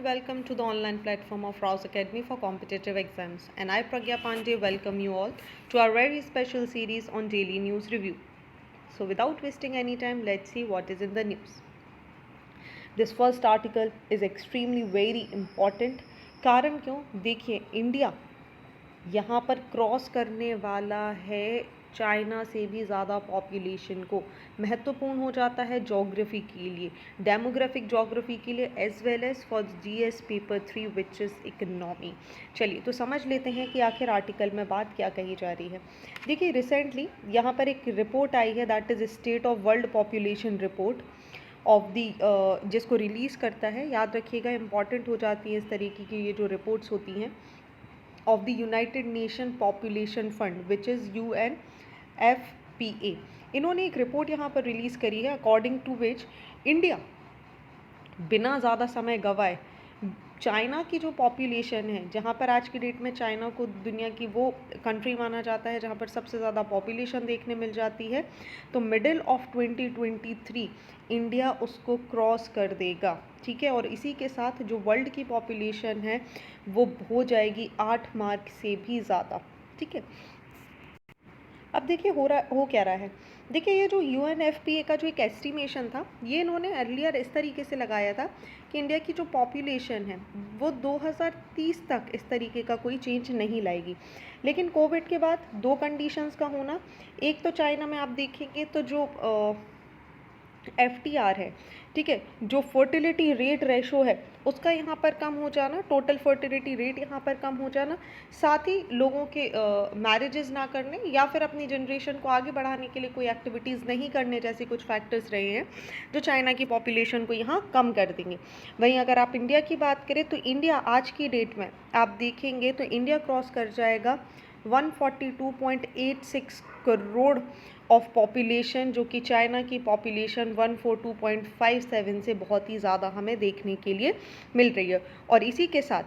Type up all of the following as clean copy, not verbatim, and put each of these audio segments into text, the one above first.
and welcome to the online platform of Rouse Academy for competitive exams. And I, Pragya Pandey, welcome you all to our very special series on daily news review. So, without wasting any time, let's see what is in the news. This first article is extremely very important. कारण क्यों? देखिए, India यहाँ पर cross करने वाला है China से भी ज़्यादा पॉपुलेशन को। महत्वपूर्ण हो जाता है जोग्राफी के लिए, डेमोग्राफिक जोग्राफी के लिए, as well as for GS paper 3 which is economy. चलिए तो समझ लेते हैं कि आखिर आर्टिकल में बात क्या कही जा रही है। देखिए, रिसेंटली यहाँ पर एक रिपोर्ट आई है, that is state of world population report of the, जिसको रिलीज़ करता है। याद रखिएगा, इंपॉर्टेंट हो जाती है इस तरीके की ये जो रिपोर्ट्स होती हैं, of the United Nation Population Fund which is UNFPA। इन्होंने एक रिपोर्ट यहाँ पर रिलीज़ करी है, अकॉर्डिंग टू विच इंडिया बिना ज़्यादा समय गवाए चाइना की जो पॉपुलेशन है, जहाँ पर आज की डेट में चाइना को दुनिया की वो कंट्री माना जाता है जहाँ पर सबसे ज़्यादा पॉपुलेशन देखने मिल जाती है, तो मिडिल ऑफ 2023 इंडिया उसको क्रॉस कर देगा। ठीक है, और इसी के साथ जो वर्ल्ड की पॉपुलेशन है वो हो जाएगी 8 मार्क से भी ज़्यादा। ठीक है, अब देखिए हो क्या रहा है। देखिए, ये जो UNFPA का जो एक एस्टिमेशन था, ये इन्होंने अर्लियर इस तरीके से लगाया था कि इंडिया की जो पॉपुलेशन है वो 2030 तक इस तरीके का कोई चेंज नहीं लाएगी। लेकिन कोविड के बाद दो कंडीशंस का होना, एक तो चाइना में आप देखेंगे तो जो FTR है, ठीक है, जो फर्टिलिटी रेट रेशो है उसका यहाँ पर कम हो जाना, टोटल फर्टिलिटी रेट यहाँ पर कम हो जाना, साथ ही लोगों के मैरिजेस ना करने या फिर अपनी जनरेशन को आगे बढ़ाने के लिए कोई एक्टिविटीज़ नहीं करने जैसे कुछ फैक्टर्स रहे हैं जो चाइना की पॉपुलेशन को यहाँ कम कर देंगे। वहीं अगर आप इंडिया की बात करें तो इंडिया आज की डेट में आप देखेंगे तो इंडिया क्रॉस कर जाएगा 142.86 करोड़ ऑफ पॉपुलेशन, जो कि चाइना की पॉपुलेशन 142.57 से बहुत ही ज़्यादा हमें देखने के लिए मिल रही है। और इसी के साथ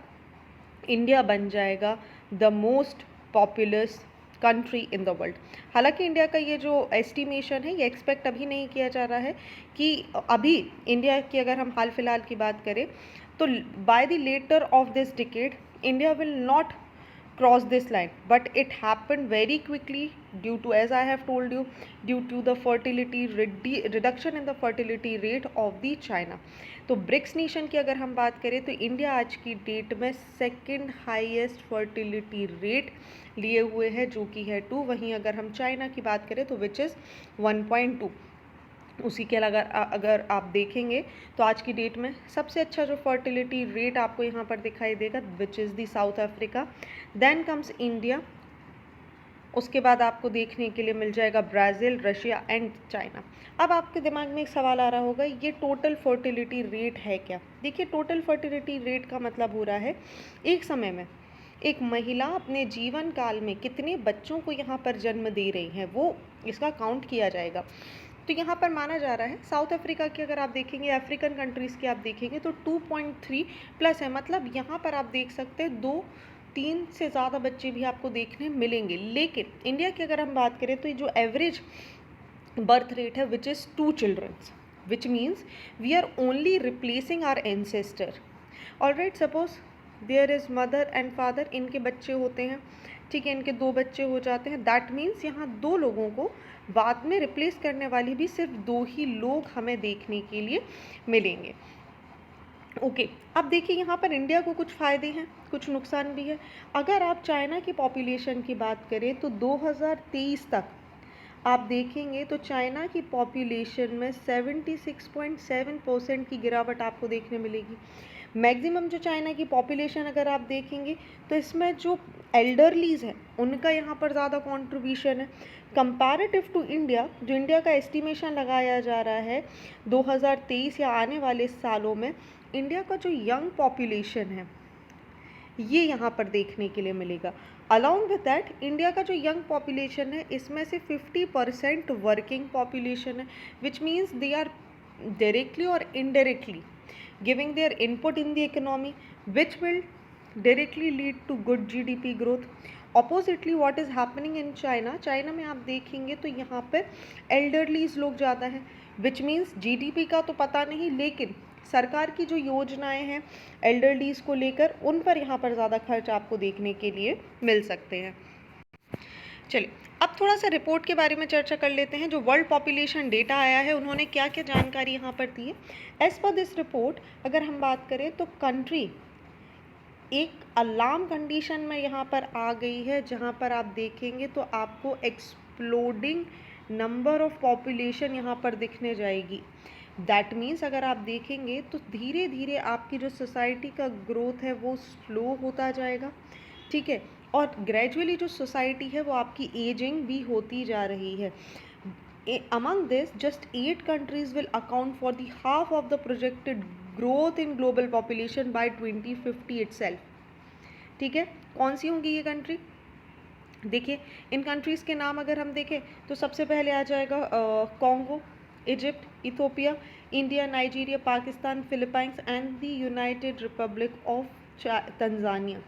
इंडिया बन जाएगा the most populous country in the world. हालांकि इंडिया का ये जो एस्टिमेशन है ये एक्सपेक्ट अभी नहीं किया जा रहा है कि अभी इंडिया की अगर हम हाल फिलहाल की बात करें तो by the letter of this decade India will not cross this line, but it happened very quickly due to, as I have told you, due to the fertility reduction in the fertility rate of the China। तो BRICS nation की अगर हम बात करें तो India आज की date में सेकंड हाईएस्ट फर्टिलिटी रेट लिए हुए है, जो कि है 2। वहीं अगर हम चाइना की बात करें तो विच इज़ 1.2। उसी के अगर आप देखेंगे तो आज की डेट में सबसे अच्छा जो फर्टिलिटी रेट आपको यहाँ पर दिखाई देगा which is the South Africa, then comes India, उसके बाद आपको देखने के लिए मिल जाएगा ब्राज़ील, रशिया एंड चाइना। अब आपके दिमाग में एक सवाल आ रहा होगा, ये टोटल फर्टिलिटी रेट है क्या? देखिए, टोटल फर्टिलिटी रेट का मतलब हो रहा है एक समय में एक महिला अपने जीवन काल में कितने बच्चों को यहाँ पर जन्म दे रही है, वो इसका काउंट किया जाएगा। तो यहाँ पर माना जा रहा है साउथ अफ्रीका की अगर आप देखेंगे, अफ्रीकन कंट्रीज़ की आप देखेंगे तो 2.3 प्लस है, मतलब यहाँ पर आप देख सकते हैं 2-3 से ज़्यादा बच्चे भी आपको देखने मिलेंगे। लेकिन इंडिया की अगर हम बात करें तो ये जो एवरेज बर्थ रेट है which is 2 childrens, which means we are only replacing our ancestor. Alright, suppose there is mother and father, इनके बच्चे होते हैं, ठीक है, इनके 2 बच्चे हो जाते हैं, दैट मीन्स यहाँ 2 लोगों को बाद में रिप्लेस करने वाली भी सिर्फ 2 ही लोग हमें देखने के लिए मिलेंगे। ओके, अब देखिए यहाँ पर इंडिया को कुछ फ़ायदे हैं, कुछ नुकसान भी है। अगर आप चाइना की पॉपुलेशन की बात करें तो 2023 तक आप देखेंगे तो चाइना की पॉपुलेशन में 76.7% की गिरावट आपको देखने मिलेगी। मैक्सिमम जो चाइना की पॉपुलेशन अगर आप देखेंगे तो इसमें जो एल्डरलीज़ हैं उनका यहाँ पर ज़्यादा कंट्रीब्यूशन है कंपैरेटिव टू इंडिया। जो इंडिया का एस्टिमेशन लगाया जा रहा है 2023 या आने वाले सालों में, इंडिया का जो यंग पॉपुलेशन है ये यहाँ पर देखने के लिए मिलेगा। अलॉन्ग विद दैट इंडिया का जो यंग पॉपुलेशन है इसमें से 50% वर्किंग पॉपुलेशन है, which means they are directly और indirectly giving their input in the economy, which will directly lead to good GDP growth। Oppositely what is happening in China, China में आप देखेंगे तो यहाँ पर एल्डरलीज लोग ज़्यादा हैं, which means GDP का तो पता नहीं, लेकिन सरकार की जो योजनाएं हैं एल्डरलीज को लेकर, उन पर यहाँ पर ज़्यादा खर्च आपको देखने के लिए मिल सकते हैं। चलिए अब थोड़ा सा रिपोर्ट के बारे में चर्चा कर लेते हैं। जो वर्ल्ड पॉपुलेशन डेटा आया है उन्होंने क्या क्या जानकारी यहाँ पर दी है। एज पर दिस रिपोर्ट अगर हम बात करें तो कंट्री एक अलार्म कंडीशन में यहाँ पर आ गई है, जहाँ पर आप देखेंगे तो आपको एक्सप्लोडिंग नंबर ऑफ पॉपुलेशन यहाँ पर दिखने जाएगी। दैट मीन्स अगर आप देखेंगे तो धीरे धीरे आपकी जो सोसाइटी का ग्रोथ है वो स्लो होता जाएगा, ठीक है, और ग्रेजुअली जो सोसाइटी है वो आपकी एजिंग भी होती जा रही है। Among this, just 8 countries will account for the half of the projected growth in global population by 2050 itself. ठीक है, कौन सी होंगी ये कंट्री? देखिए इन कंट्रीज़ के नाम अगर हम देखें तो सबसे पहले आ जाएगा Congo, Egypt, Ethiopia, India, Nigeria, Pakistan, Philippines and the United Republic of Tanzania.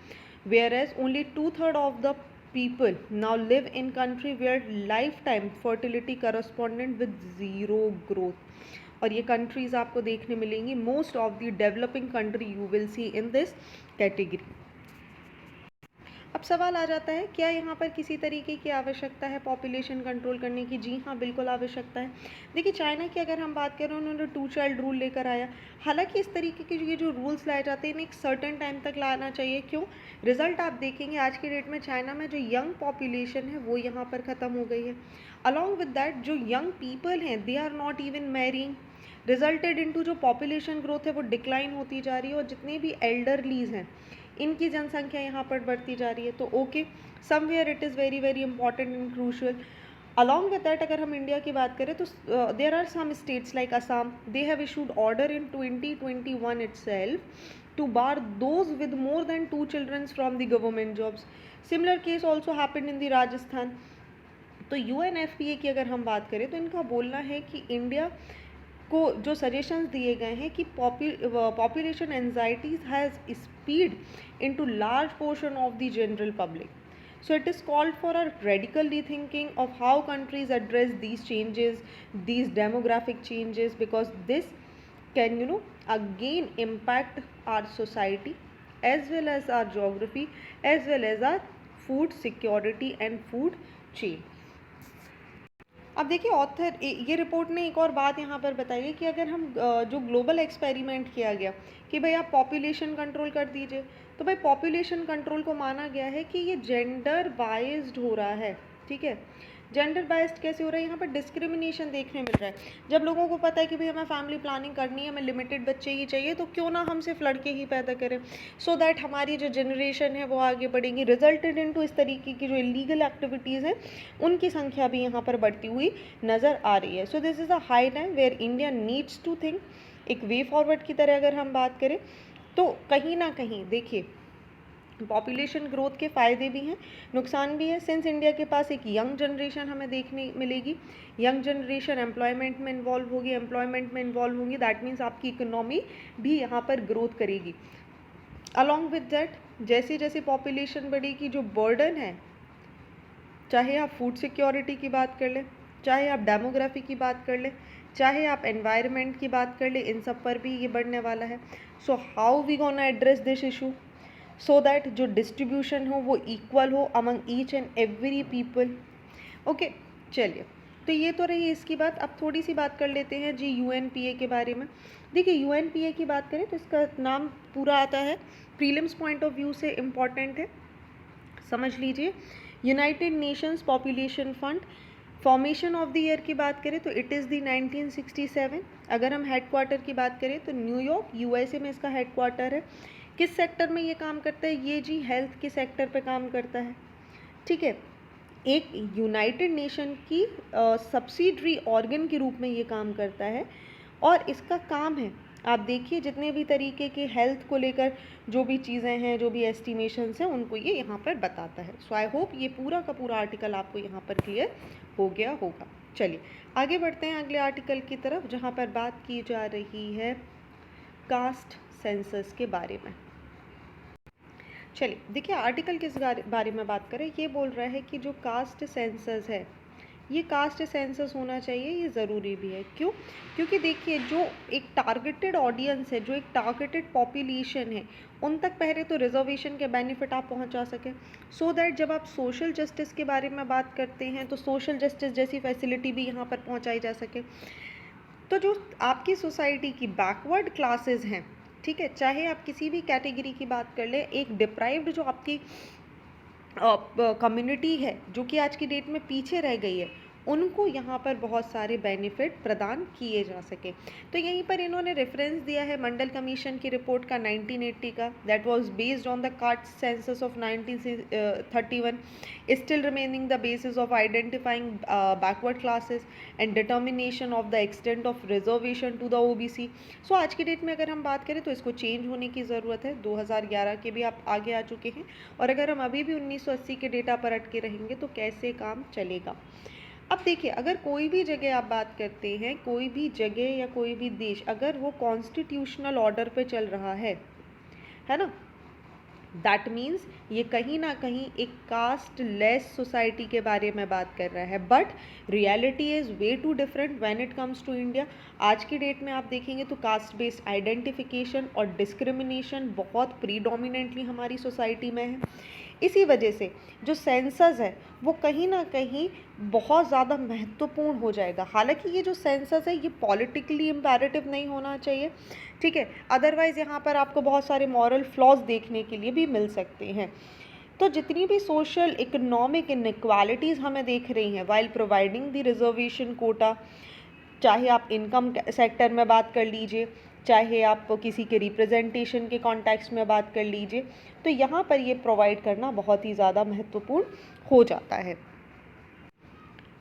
Whereas only 2/3 of the people now live in country where lifetime fertility correspondent with zero growth। और ये countries आपको देखने मिलेंगी most of the developing country you will see in this category। अब सवाल आ जाता है क्या यहाँ पर किसी तरीके की आवश्यकता है पॉपुलेशन कंट्रोल करने की? जी हाँ, बिल्कुल आवश्यकता है। देखिए चाइना की अगर हम बात करें, उन्होंने 2 चाइल्ड रूल लेकर आया। हालांकि इस तरीके के ये जो रूल्स लाए जाते हैं इन्हें एक सर्टेन टाइम तक लाना चाहिए। क्यों? रिजल्ट आप देखेंगे आज की डेट में चाइना में जो यंग पॉपुलेशन है वो यहाँ पर ख़त्म हो गई है। अलॉन्ग विद दैट जो यंग पीपल हैं they are not even marrying, resulted into जो पॉपुलेशन ग्रोथ है वो डिक्लाइन होती जा रही है, और जितने भी एल्डरलीज हैं इनकी जनसंख्या यहाँ पर बढ़ती जा रही है। तो okay, somewhere it is very very important and crucial. Along with that अगर हम इंडिया की बात करें तो there are some states like Assam, they have issued order in 2021 itself to bar those with more than 2 children from the government jobs. Similar case also happened in the Rajasthan। तो UNFPA की अगर हम बात करें तो इनका बोलना है कि इंडिया को जो सजेशंस दिए गए हैं कि population anxieties has speed into large portion of the general public. So it is called for a radical rethinking of how countries address these changes, these demographic changes, because this can, again impact our society as well as our geography as well as our food security and food chain। अब देखिए author ये report ने एक और बात यहाँ पर बताई है कि अगर हम जो ग्लोबल एक्सपेरिमेंट किया गया कि भाई आप पॉपुलेशन कंट्रोल कर दीजिए, तो भाई पॉपुलेशन कंट्रोल को माना गया है कि ये जेंडर बाइज्ड हो रहा है। ठीक है, जेंडर बाइज्ड कैसे हो रहा है? यहाँ पर डिस्क्रिमिनेशन देखने मिल रहा है। जब लोगों को पता है कि भाई हमें फैमिली प्लानिंग करनी है, हमें लिमिटेड बच्चे ही चाहिए, तो क्यों ना हम सिर्फ लड़के ही पैदा करें, सो दैट हमारी जो जनरेशन है वो आगे बढ़ेगी। रिजल्टेड इनटू इस तरीके की जो इलीगल एक्टिविटीज़ हैं उनकी संख्या भी यहाँ पर बढ़ती हुई नज़र आ रही है। So this is a high time where India needs to think. एक वे फॉरवर्ड की तरह अगर हम बात करें तो कहीं ना कहीं देखिए पॉपुलेशन ग्रोथ के फ़ायदे भी हैं, नुकसान भी है। सिंस इंडिया के पास एक यंग जनरेशन हमें देखने मिलेगी, यंग जनरेशन एम्प्लॉयमेंट में इन्वॉल्व होगी, एम्प्लॉयमेंट में इन्वॉल्व होंगी, दैट मीन्स आपकी इकोनॉमी भी यहाँ पर ग्रोथ करेगी। अलॉन्ग विद दैट जैसे जैसे पॉपुलेशन बढ़ेगी, जो बर्डन है, चाहे आप फूड सिक्योरिटी की बात कर लें, चाहे आप डेमोग्राफी की बात कर लें, चाहे आप एनवायरनमेंट की बात कर लें, इन सब पर भी ये बढ़ने वाला है। So how we gonna address this issue so that जो डिस्ट्रीब्यूशन हो वो इक्वल हो among each and every people. Okay, चलिए तो ये तो रही इसकी बात। अब थोड़ी सी बात कर लेते हैं जी UNPA के बारे में। देखिए UNPA की बात करें तो इसका नाम पूरा आता है, प्रीलिम्स पॉइंट ऑफ व्यू से इम्पॉर्टेंट है, समझ लीजिए। United Nations population fund. Formation of the year की बात करें तो इट इज़ दी 1967। अगर हम हेडक्वार्टर की बात करें तो न्यूयॉर्क USA में इसका हेडक्वार्टर है। किस सेक्टर में ये काम करता है? ये जी हेल्थ के सेक्टर पे काम करता है। ठीक है, एक यूनाइटेड नेशन की सब्सिडरी ऑर्गन के रूप में ये काम करता है, और इसका काम है, आप देखिए जितने भी तरीके के हेल्थ को लेकर जो भी चीज़ें हैं, जो भी एस्टिमेशंस हैं, उनको ये यहाँ पर बताता है। सो आई होप ये पूरा का पूरा आर्टिकल आपको यहाँ पर क्लियर हो गया होगा। चलिए आगे बढ़ते हैं अगले आर्टिकल की तरफ, जहाँ पर बात की जा रही है कास्ट सेंसस के बारे में। चलिए देखिए आर्टिकल किस बारे में बात करें, ये बोल रहा है कि जो कास्ट सेंसस है ये कास्ट सेंसस होना चाहिए, ये ज़रूरी भी है। क्यों? क्योंकि देखिए जो एक टारगेटेड ऑडियंस है, जो एक टारगेटेड पॉपुलेशन है, उन तक पहले तो रिजर्वेशन के बेनिफिट आप पहुंचा सकें, सो दैट जब आप सोशल जस्टिस के बारे में बात करते हैं तो सोशल जस्टिस जैसी फैसिलिटी भी यहाँ पर पहुँचाई जा सके। तो जो आपकी सोसाइटी की बैकवर्ड क्लासेस हैं, ठीक है, चाहे आप किसी भी कैटेगरी की बात कर लें, एक डिप्राइव्ड जो आपकी कम्युनिटी है जो कि आज की डेट में पीछे रह गई है, उनको यहाँ पर बहुत सारे बेनिफिट प्रदान किए जा सके। तो यहीं पर इन्होंने रेफरेंस दिया है मंडल कमीशन की रिपोर्ट का 1980 का, that was based on the caste census of 1931, still remaining the basis of identifying backward classes and determination of the extent of reservation to the OBC. So आज की डेट में अगर हम बात करें तो इसको चेंज होने की ज़रूरत है। 2011 के भी आप आगे आ चुके हैं, और अगर हम अभी भी 1980 के डेटा पर अटके रहेंगे तो कैसे काम चलेगा। अब देखिए, अगर कोई भी जगह आप बात करते हैं, कोई भी जगह या कोई भी देश अगर वो कॉन्स्टिट्यूशनल ऑर्डर पे चल रहा है ना, दैट मीन्स ये कहीं ना कहीं एक कास्ट लेस सोसाइटी के बारे में बात कर रहा है। But reality is way too different when it comes to India. आज की डेट में आप देखेंगे तो कास्ट बेस्ड आइडेंटिफिकेशन और डिस्क्रिमिनेशन बहुत प्रीडोमिनेंटली हमारी सोसाइटी में है। इसी वजह से जो सेंसस है वो कहीं ना कहीं बहुत ज़्यादा महत्वपूर्ण हो जाएगा। हालांकि ये जो सेंसस है ये पॉलिटिकली इम्पेरेटिव नहीं होना चाहिए, ठीक है, अदरवाइज़ यहाँ पर आपको बहुत सारे मॉरल फ्लॉज देखने के लिए भी मिल सकते हैं। तो जितनी भी सोशल इकोनॉमिक इनइक्वालिटीज़ हमें देख रही हैं while providing the reservation quota, चाहे आप इनकम सेक्टर में बात कर लीजिए, चाहे आप किसी के रिप्रेजेंटेशन के कॉन्टेक्स्ट में बात कर लीजिए, तो यहाँ पर ये प्रोवाइड करना बहुत ही ज़्यादा महत्वपूर्ण हो जाता है।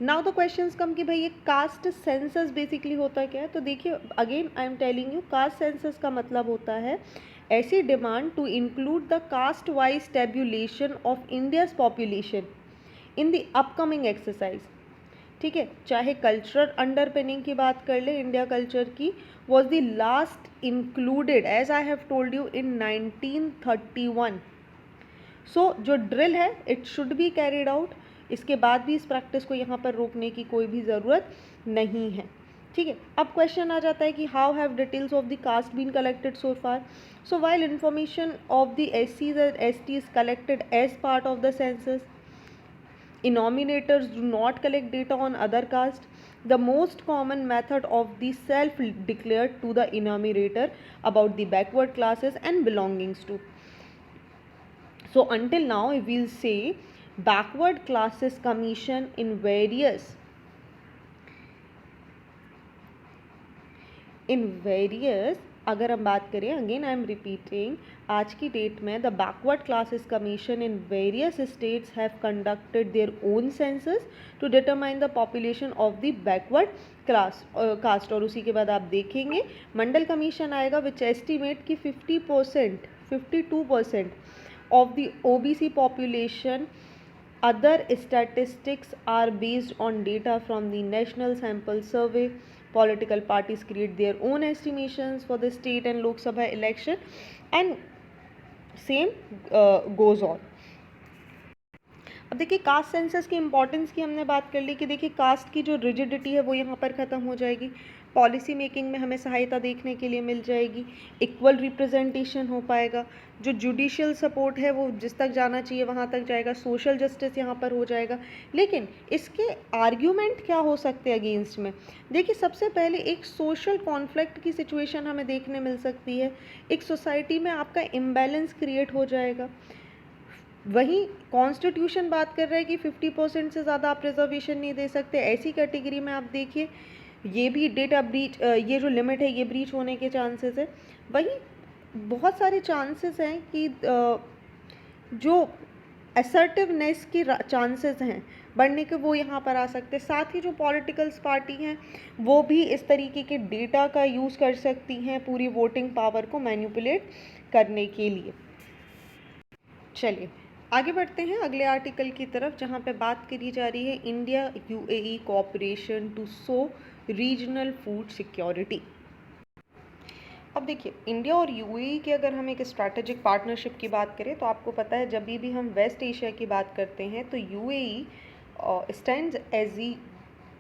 नाउ द क्वेश्चंस कम कि भाई ये कास्ट सेंसस बेसिकली होता क्या है। तो देखिए, again I am telling you, caste census का मतलब होता है ऐसी demand to include the caste wise tabulation of India's population in the upcoming exercise, ठीक है। चाहे कल्चरल अंडरपिनिंग की बात कर ले, इंडिया कल्चर की was the last included as I have told you in 1931। So जो ड्रिल है it should be carried out. इसके बाद भी इस प्रैक्टिस को यहाँ पर रोकने की कोई भी ज़रूरत नहीं है, ठीक है। अब क्वेश्चन आ जाता है कि how have details of the caste been collected so far. So while information of the SCs and STs collected as part of the census, Ennominators do not collect data on other castes. The most common method of the self-declared to the enumerator about the backward classes and belongings to. So until now, we will say backward classes commission in various अगर हम बात करें, again I am repeating, आज की date में the backward classes commission in various states have conducted their own census to determine the population of the backward caste. और उसी के बाद आप देखेंगे मंडल कमीशन आएगा विच एस्टिमेट कि 52% of the OBC population. Other statistics are based on data from the national sample survey. Political parties create their own estimations for the state and Lok Sabha election, and same goes on. अब देखिए, caste census की importance की हमने बात कर ली कि देखिए cast की जो रिजिडिटी है वो यहाँ पर ख़त्म हो जाएगी, पॉलिसी मेकिंग में हमें सहायता देखने के लिए मिल जाएगी, इक्वल रिप्रेजेंटेशन हो पाएगा, जो जुडिशियल सपोर्ट है वो जिस तक जाना चाहिए वहाँ तक जाएगा, सोशल जस्टिस यहाँ पर हो जाएगा। लेकिन इसके आर्ग्यूमेंट क्या हो सकते हैं अगेंस्ट में? देखिए, सबसे पहले एक सोशल कॉन्फ्लिक्ट की सिचुएशन हमें देखने मिल सकती है, एक सोसाइटी में आपका इम्बैलेंस क्रिएट हो जाएगा। वहीं कॉन्स्टिट्यूशन बात कर रहा है कि 50% से ज़्यादा आप रिजर्वेशन नहीं दे सकते। ऐसी कैटेगरी में आप देखिए ये भी डेटा ब्रीच, ये जो लिमिट है ये ब्रीच होने के चांसेस है। वहीं बहुत सारे चांसेस हैं कि जो असर्टिवनेस की चांसेस हैं बढ़ने के वो यहाँ पर आ सकते हैं। साथ ही जो पॉलिटिकल्स पार्टी हैं वो भी इस तरीके के डेटा का यूज़ कर सकती हैं पूरी वोटिंग पावर को मैनिपुलेट करने के लिए। चलिए आगे बढ़ते हैं अगले आर्टिकल की तरफ, जहाँ पे बात करी जा रही है India UAE cooperation to so regional food security. अब देखिए, इंडिया और UAE की अगर हम एक स्ट्रैटेजिक पार्टनरशिप की बात करें तो आपको पता है जब भी हम वेस्ट एशिया की बात करते हैं तो UAE stands as the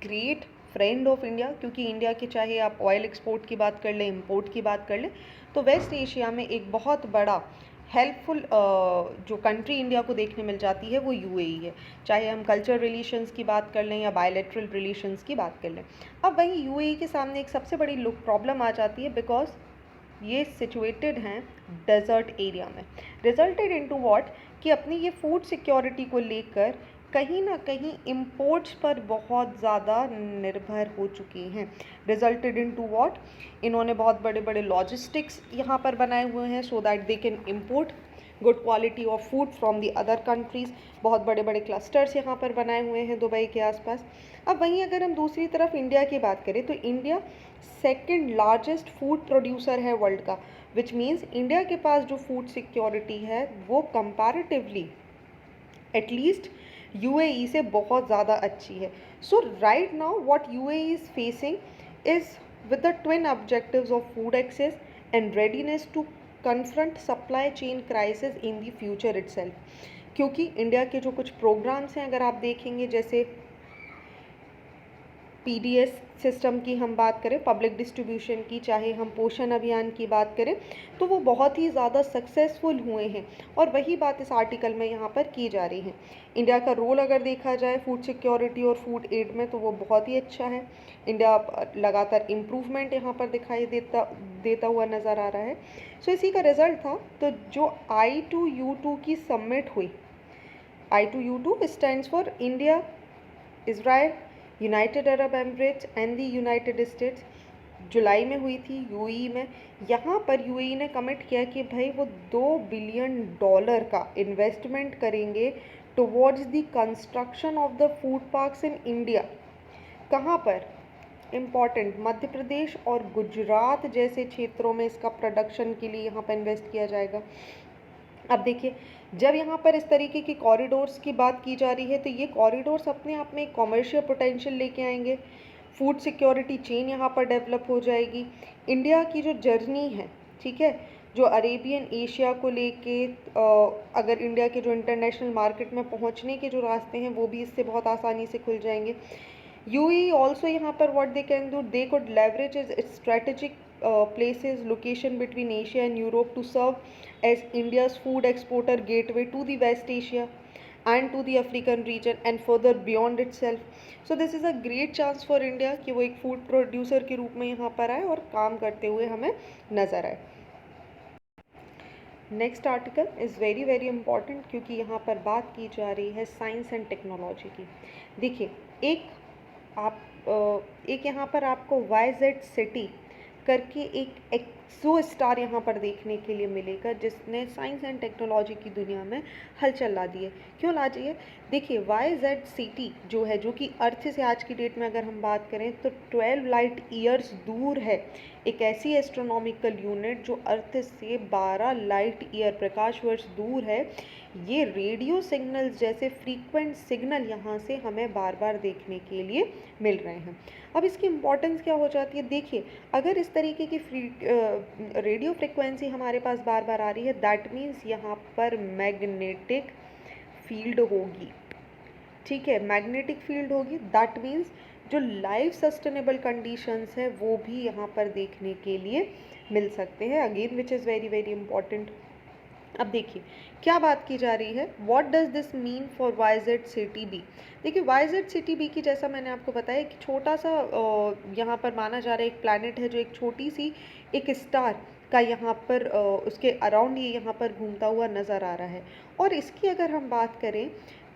great friend of India, क्योंकि इंडिया के चाहे आप ऑयल एक्सपोर्ट की बात कर लें, इंपोर्ट की बात कर लें, तो वेस्ट एशिया में एक बहुत बड़ा हेल्पफुल जो कंट्री इंडिया को देखने मिल जाती है वो यूएई है। चाहे हम कल्चर रिलेशंस की बात कर लें या बायलैटरल रिलेशंस की बात कर लें। अब वहीं यूएई के सामने एक सबसे बड़ी प्रॉब्लम आ जाती है, बिकॉज ये सिचुएटेड हैं डेजर्ट एरिया में। रिजल्टेड इनटू व्हाट कि अपनी ये फूड सिक्योरिटी को लेकर कहीं ना कहीं इम्पोर्ट्स पर बहुत ज़्यादा निर्भर हो चुके हैं। रिजल्टेड इनटू व्हाट, इन्होंने बहुत बड़े बड़े लॉजिस्टिक्स यहाँ पर बनाए हुए हैं so that they can import good quality of food from the other countries. बहुत बड़े बड़े क्लस्टर्स यहाँ पर बनाए हुए हैं दुबई के आसपास। अब वहीं अगर हम दूसरी तरफ इंडिया की बात करें तो India second largest food producer है वर्ल्ड का, विच मीन्स इंडिया के पास जो फूड सिक्योरिटी है वो कंपैरेटिवली एटलीस्ट यूएई से बहुत ज़्यादा अच्छी है। So right now what UAE is facing is with the twin objectives of food access and readiness to confront supply chain crisis in the future itself। क्योंकि India के जो कुछ प्रोग्राम्स हैं अगर आप देखेंगे, जैसे पीडीएस सिस्टम की हम बात करें, पब्लिक डिस्ट्रीब्यूशन की, चाहे हम पोषण अभियान की बात करें, तो वो बहुत ही ज़्यादा सक्सेसफुल हुए हैं और वही बात इस आर्टिकल में यहाँ पर की जा रही है। इंडिया का रोल अगर देखा जाए फूड सिक्योरिटी और फूड एड में तो वो बहुत ही अच्छा है। इंडिया लगातार इम्प्रूवमेंट यहाँ पर दिखाई देता हुआ नज़र आ रहा है। सो इसी का रिजल्ट था तो जो I2U2 की सबमिट हुई, I2U2 stands for India, Israel, United Arab Emirates and the United States, जुलाई में हुई थी यूएई में। यहाँ पर यूएई ने कमिट किया कि भाई वो $2 बिलियन का इन्वेस्टमेंट करेंगे towards the construction of the food parks in India. कहाँ पर? इम्पॉर्टेंट मध्य प्रदेश और गुजरात जैसे क्षेत्रों में इसका प्रोडक्शन के लिए यहाँ पर इन्वेस्ट किया जाएगा। अब देखिए, जब यहाँ पर इस तरीके की कॉरिडोर्स की बात की जा रही है तो ये कॉरिडोर्स अपने आप में एक कॉमर्शियल पोटेंशियल लेके आएंगे, फूड सिक्योरिटी चेन यहाँ पर डेवलप हो जाएगी। इंडिया की जो जर्नी है, ठीक है, जो अरेबियन एशिया को लेके अगर इंडिया के जो इंटरनेशनल मार्केट में पहुँचने के जो रास्ते हैं वो भी इससे बहुत आसानी से खुल जाएंगे। UAE also यहाँ पर what they can do, they could leverage its strategic places location between Asia and Europe to serve as India's food exporter gateway to the West Asia and to the African region and further beyond itself. So this is a great chance for India कि वो एक food producer के रूप में यहाँ पर आए और काम करते हुए हमें नज़र आए। Next article is very very important क्योंकि यहाँ पर बात की जा रही है साइंस एंड टेक्नोलॉजी की। देखिए, एक यहाँ पर आपको YZ सिटी करके एक एक्सो स्टार यहाँ पर देखने के लिए मिलेगा जिसने साइंस एंड टेक्नोलॉजी की दुनिया में हलचल ला दी है। क्यों ला दी है? देखिए, YZ सिटी जो है, जो कि अर्थ से आज की डेट में अगर हम बात करें तो 12 लाइट ईयर्स दूर है। एक ऐसी एस्ट्रोनॉमिकल यूनिट जो अर्थ से 12 लाइट ईयर प्रकाश वर्ष दूर है। ये रेडियो सिग्नल्स जैसे फ्रीक्वेंट सिग्नल यहाँ से हमें बार बार देखने के लिए मिल रहे हैं। अब इसकी इम्पॉर्टेंस क्या हो जाती है? देखिए, अगर इस तरीके की रेडियो फ्रिक्वेंसी हमारे पास बार बार आ रही है, दैट मीन्स यहाँ पर मैग्नेटिक फील्ड होगी। ठीक है, मैग्नेटिक फील्ड होगी, दैट मीन्स जो लाइफ सस्टेनेबल कंडीशंस है वो भी यहाँ पर देखने के लिए मिल सकते हैं, again which is very very important. अब देखिए क्या बात की जा रही है, what does this mean for YZ city B. देखिए, YZ सिटी बी की जैसा मैंने आपको बताया कि छोटा सा यहाँ पर माना जा रहा है एक प्लैनेट है जो एक छोटी सी एक स्टार का यहाँ पर उसके अराउंड ये यहाँ पर घूमता हुआ नज़र आ रहा है। और इसकी अगर हम बात करें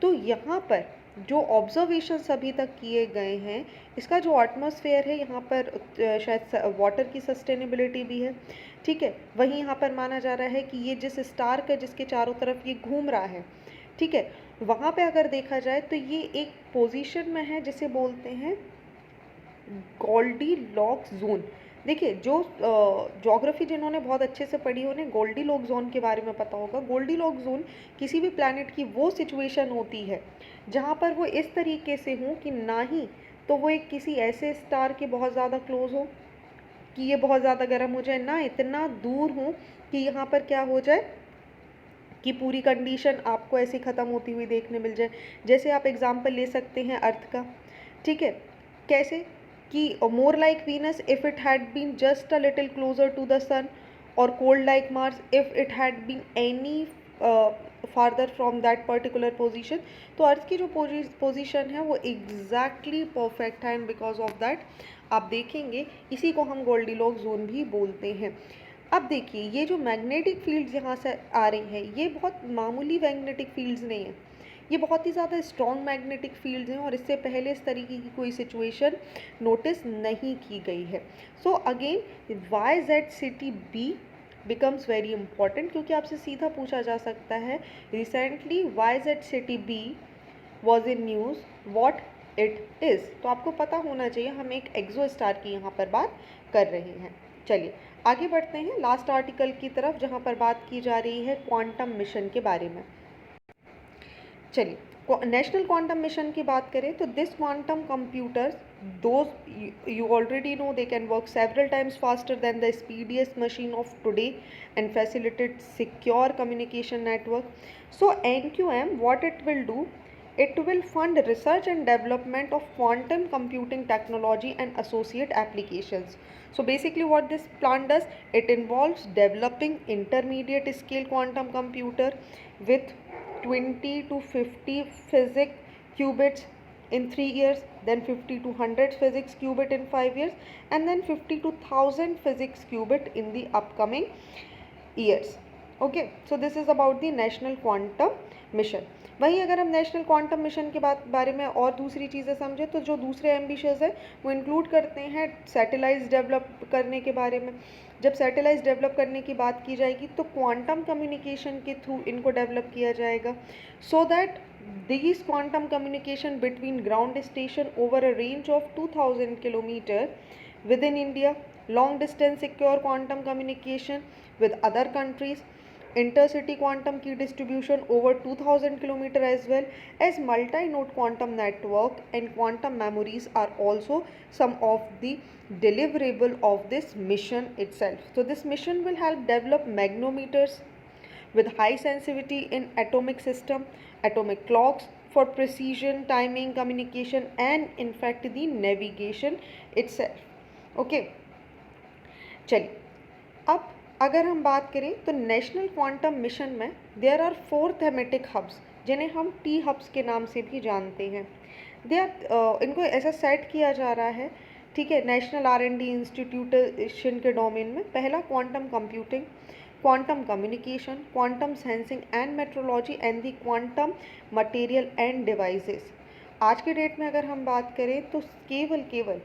तो यहाँ पर जो ऑब्जर्वेशंस अभी तक किए गए हैं, इसका जो एटमॉस्फेयर है यहाँ पर शायद वाटर की सस्टेनेबिलिटी भी है। ठीक है, वहीं यहाँ पर माना जा रहा है कि ये जिस स्टार का जिसके चारों तरफ ये घूम रहा है, ठीक है, वहाँ पे अगर देखा जाए तो ये एक पोजीशन में है जिसे बोलते हैं गोल्डीलॉक्स जोन। देखिए, जो ज्योग्राफी जिन्होंने बहुत अच्छे से पढ़ी है उन्हें गोल्डीलॉक्स जोन के बारे में पता होगा। गोल्डीलॉक्स जोन किसी भी प्लैनेट की वो सिचुएशन होती है जहाँ पर वो इस तरीके से हो कि ना ही तो वो एक किसी ऐसे स्टार के बहुत ज़्यादा क्लोज हो कि ये बहुत ज़्यादा गर्म हो जाए, ना इतना दूर हो कि यहाँ पर क्या हो जाए कि पूरी कंडीशन आपको ऐसी ख़त्म होती हुई देखने मिल जाए। जैसे आप एग्जांपल ले सकते हैं अर्थ का। ठीक है, कैसे कि more like Venus if it had been just a little closer to the sun, और cold like Mars if it had been any farther from that particular position. तो अर्थ की जो पोजीशन है वो एग्जैक्टली परफेक्ट है, and because of that आप देखेंगे इसी को हम गोल्डीलॉक्स जोन भी बोलते हैं। अब देखिए ये जो मैग्नेटिक फील्ड्स यहाँ से आ रही हैं ये बहुत मामूली मैग्नेटिक फील्ड्स नहीं हैं, ये बहुत ही ज़्यादा स्ट्रॉन्ग मैग्नेटिक फील्ड्स हैं और इससे पहले इस तरीके की कोई सिचुएशन नोटिस नहीं की गई है। So again Y Z city B becomes very important, क्योंकि आपसे सीधा पूछा जा सकता है recently Y Z city B was in news what it is. तो आपको पता होना चाहिए हम एक एक्सो स्टार की यहाँ पर बात कर रहे हैं। चलिए आगे बढ़ते हैं लास्ट आर्टिकल की तरफ, जहाँ पर बात की जा रही है क्वांटम मिशन के बारे में। चलिए नेशनल क्वांटम मिशन की बात करें तो this quantum computers those you already know they can work several times faster than the speediest machine of today and facilitate secure communication network. So NQM what it will do, it will fund research and development of quantum computing technology and associate applications. So basically what this plan does, it involves developing intermediate scale quantum computer with 20 to 50 physics qubits in 3 years, then 50 to 100 physics qubit in 5 years, and then 50 to 1000 physics qubit in the upcoming years. Okay, so this is about the national quantum mission. वहीं अगर हम national quantum mission के बारे में और दूसरी चीज़ें समझें तो जो दूसरे एम्बिशंस है वो इंक्लूड करते हैं सैटेलाइट्स डेवलप करने के बारे में। जब सैटेलाइट्स डेवलप करने की बात की जाएगी तो क्वांटम कम्युनिकेशन के थ्रू इनको डेवलप किया जाएगा, so that this quantum communication between ground station over a range of 2000 kilometre with in India, long distance secure quantum communication with other countries, intercity quantum key distribution over 2000 km as well as multi-node quantum network and quantum memories are also some of the deliverable of this mission itself. So this mission will help develop magnetometers with high sensitivity in atomic system, atomic clocks for precision, timing, communication and in fact the navigation itself. Okay, चलिए अब अगर हम बात करें तो national quantum mission में there are 4 thematic hubs जिन्हें हम टी हब्स के नाम से भी जानते हैं। इनको ऐसा सेट किया जा रहा है, ठीक है, नेशनल R&D इंस्टीट्यूशन के डोमेन में। पहला quantum computing, quantum communication, quantum sensing and metrology and the quantum material end devices. आज के डेट में अगर हम बात करें तो केवल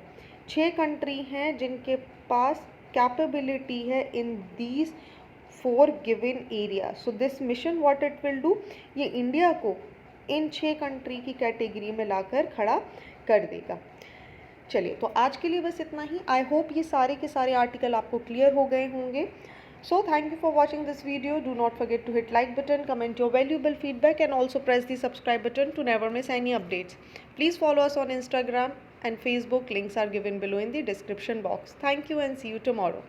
6 कंट्री हैं जिनके पास कैपेबिलिटी है in these 4 given areas. So this mission what it will do, ये इंडिया को इन 6 कंट्री की कैटेगरी में लाकर खड़ा कर देगा। चलिए तो आज के लिए बस इतना ही। आई होप ये सारे के सारे आर्टिकल आपको क्लियर हो गए होंगे। So thank you for watching this video. Do not forget to hit like button, comment your valuable feedback and also press the subscribe button to never miss any updates. Please follow us on Instagram and Facebook. Links are given below in the description box. Thank you and see you tomorrow.